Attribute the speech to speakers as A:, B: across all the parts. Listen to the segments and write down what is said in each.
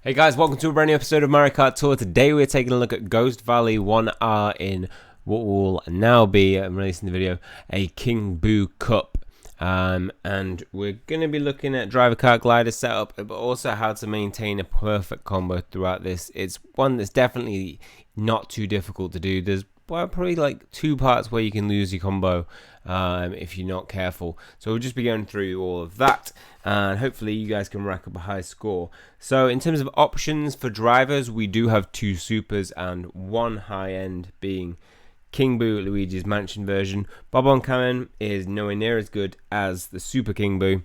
A: Hey guys, welcome to a brand new episode of Mario Kart Tour. Today we're taking a look at Ghost Valley 1R in what will now be, I'm releasing the video, a King Boo Cup. And we're going to be looking at driver kart glider setup, but also how to maintain a perfect combo throughout this. It's one that's definitely not too difficult to do. There's probably like two parts where you can lose your combo if you're not careful. So we'll just be going through all of that, and hopefully you guys can rack up a high score. So in terms of options for drivers, we do have two supers and one high end, being King Boo, Luigi's Mansion version. Bob-on Cannon is nowhere near as good as the Super King Boo.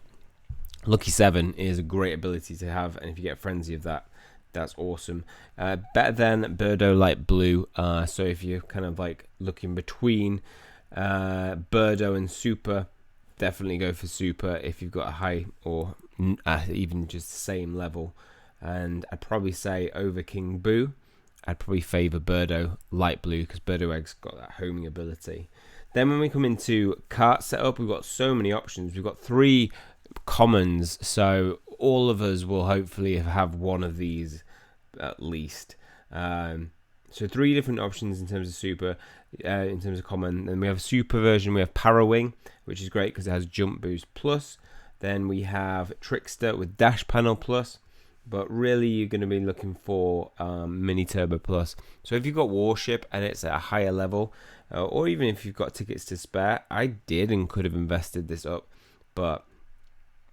A: Lucky 7 is a great ability to have, and if you get a frenzy of that, that's awesome. Better than Birdo Light Blue. So if you're kind of like looking between Birdo and Super, definitely go for Super if you've got a high or even just the same level. And I'd probably say over King Boo, I'd probably favour Birdo Light Blue, because Birdo Egg's got that homing ability. Then when we come into kart setup, we've got so many options. We've got 3 commons, so all of us will hopefully have one of these at least. So 3 different options in terms of super, in terms of common. Then we have a super version. We have Para Wing, which is great because it has Jump Boost Plus. Then we have Trickster with Dash Panel Plus. But really, you're going to be looking for Mini Turbo Plus. So if you've got Warship and it's at a higher level, or even if you've got tickets to spare, I did and could have invested this up, but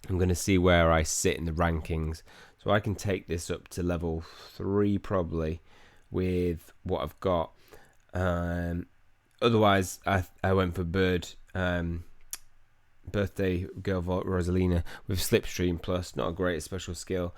A: I'm going to see where I sit in the rankings. So I can take this up to level 3 probably with what I've got. Otherwise, I went for Birthday Girl Rosalina with Slipstream Plus. Not a great special skill.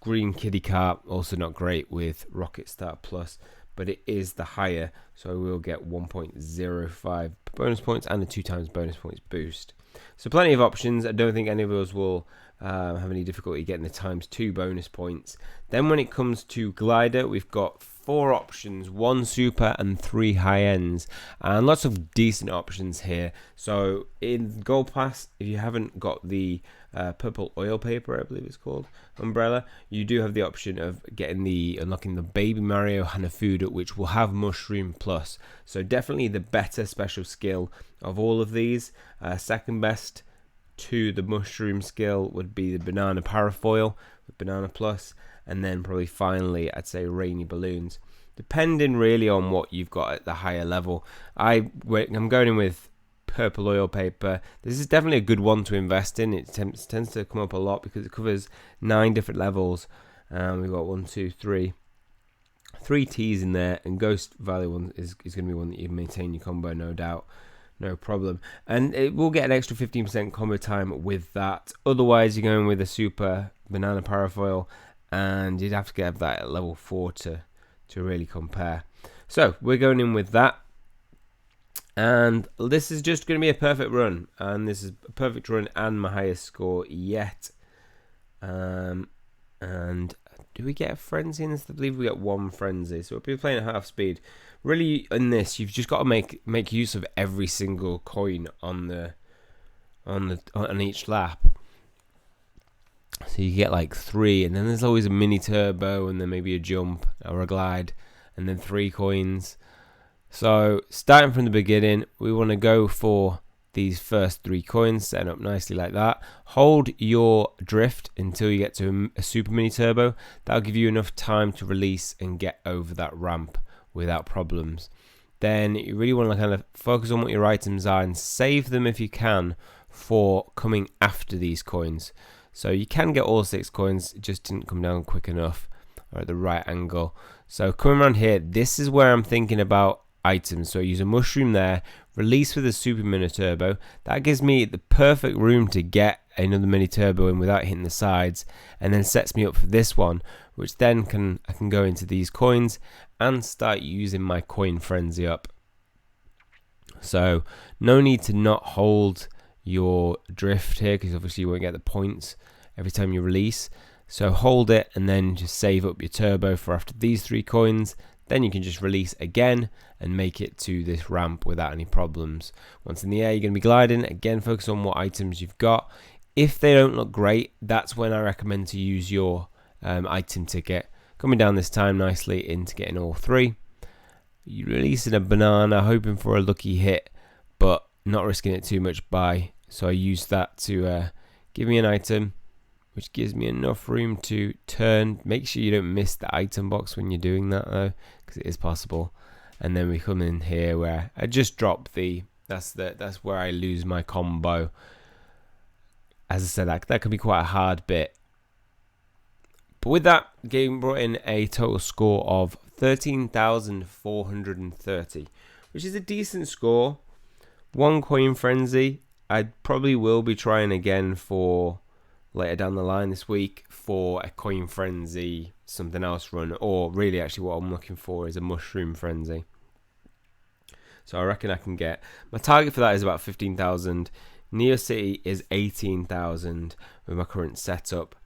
A: Green Kitty Kart, also not great with Rocket Start Plus, but it is the higher, so we'll get 1.05 bonus points and a 2 times bonus points boost. So plenty of options. I don't think any of us will have any difficulty getting the times 2 bonus points. Then when it comes to glider, we've got 4 options, 1 super and 3 high ends, and lots of decent options here. So in Gold Pass, if you haven't got the purple oil paper, I believe it's called, umbrella, you do have the option of unlocking the Baby Mario Hanafuda, which will have Mushroom Plus. So definitely the better special skill of all of these. Second best to the Mushroom skill would be the Banana Parafoil with Banana Plus, and then probably finally I'd say Rainy Balloons, depending really on what you've got at the higher level. I'm going in with purple oil paper. This is definitely a good one to invest in. It tends to come up a lot because it covers 9 different levels. We've got 3 T's in there, and Ghost Valley one is going to be one that you maintain your combo, no doubt. No problem. And it will get an extra 15% combo time with that. Otherwise, you're going with a super Banana Parafoil, and you'd have to get that at level 4 to really compare. So we're going in with that. And this is just going to be a perfect run. And this is a perfect run and my highest score yet. And do we get a frenzy in this? I believe we get 1 frenzy. So we'll be playing at half speed. Really, in this, you've just got to make use of every single coin on each lap. So you get like 3, and then there's always a mini turbo, and then maybe a jump or a glide, and then 3 coins. So starting from the beginning, we want to go for these first 3 coins, setting up nicely like that. Hold your drift until you get to a super mini turbo. That'll give you enough time to release and get over that ramp without problems. Then you really want to kind of focus on what your items are and save them if you can for coming after these coins. So you can get all 6 coins, it just didn't come down quick enough or at the right angle. So coming around here, this is where I'm thinking about items. So I use a mushroom there, release with a super mini turbo. That gives me the perfect room to get another mini turbo in without hitting the sides, and then sets me up for this one, which then I can go into these coins and start using my coin frenzy up. So no need to not hold your drift here, because obviously you won't get the points every time you release. So hold it and then just save up your turbo for after these 3 coins. Then you can just release again and make it to this ramp without any problems. Once in the air, you're going to be gliding. Again, focus on what items you've got. If they don't look great, that's when I recommend to use your item ticket. Coming down this time nicely into getting all 3. You're releasing a banana, hoping for a lucky hit, but not risking it too much by. So I use that to give me an item, which gives me enough room to turn. Make sure you don't miss the item box when you're doing that though, because it is possible. And then we come in here where I just drop the. That's where I lose my combo. As I said, that could be quite a hard bit. But with that, the game brought in a total score of 13,430, which is a decent score. 1 coin frenzy. I probably will be trying again for later down the line this week for a coin frenzy, something else run, or really actually what I'm looking for is a mushroom frenzy. So I reckon I can get, my target for that is about 15,000. Neo City is 18,000 with my current setup.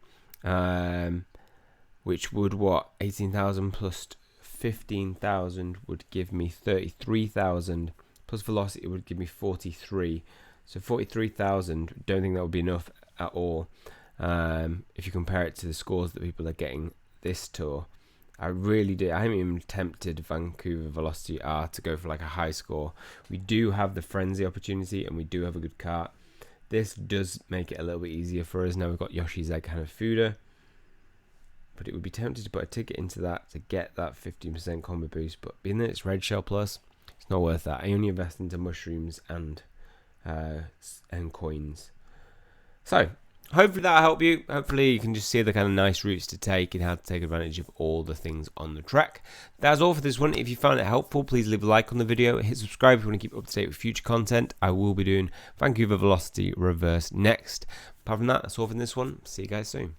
A: Which would 18,000 plus 15,000 would give me 33,000, plus velocity would give me 43. So 43,000, don't think that would be enough at all. If you compare it to the scores that people are getting this tour, I really do. I haven't even tempted Vancouver Velocity R to go for like a high score. We do have the frenzy opportunity and we do have a good kart. This does make it a little bit easier for us. Now we've got Yoshi's Egg Hanafuda. But it would be tempted to put a ticket into that to get that 15% combo boost. But being that it's Red Shell Plus, it's not worth that. I only invest into mushrooms and coins. So, hopefully that'll help you. Hopefully you can just see the kind of nice routes to take and how to take advantage of all the things on the track. That's all for this one. If you found it helpful, please leave a like on the video. Hit subscribe if you want to keep up to date with future content. I will be doing Vancouver Velocity Reverse next. Apart from that, that's all for this one. See you guys soon.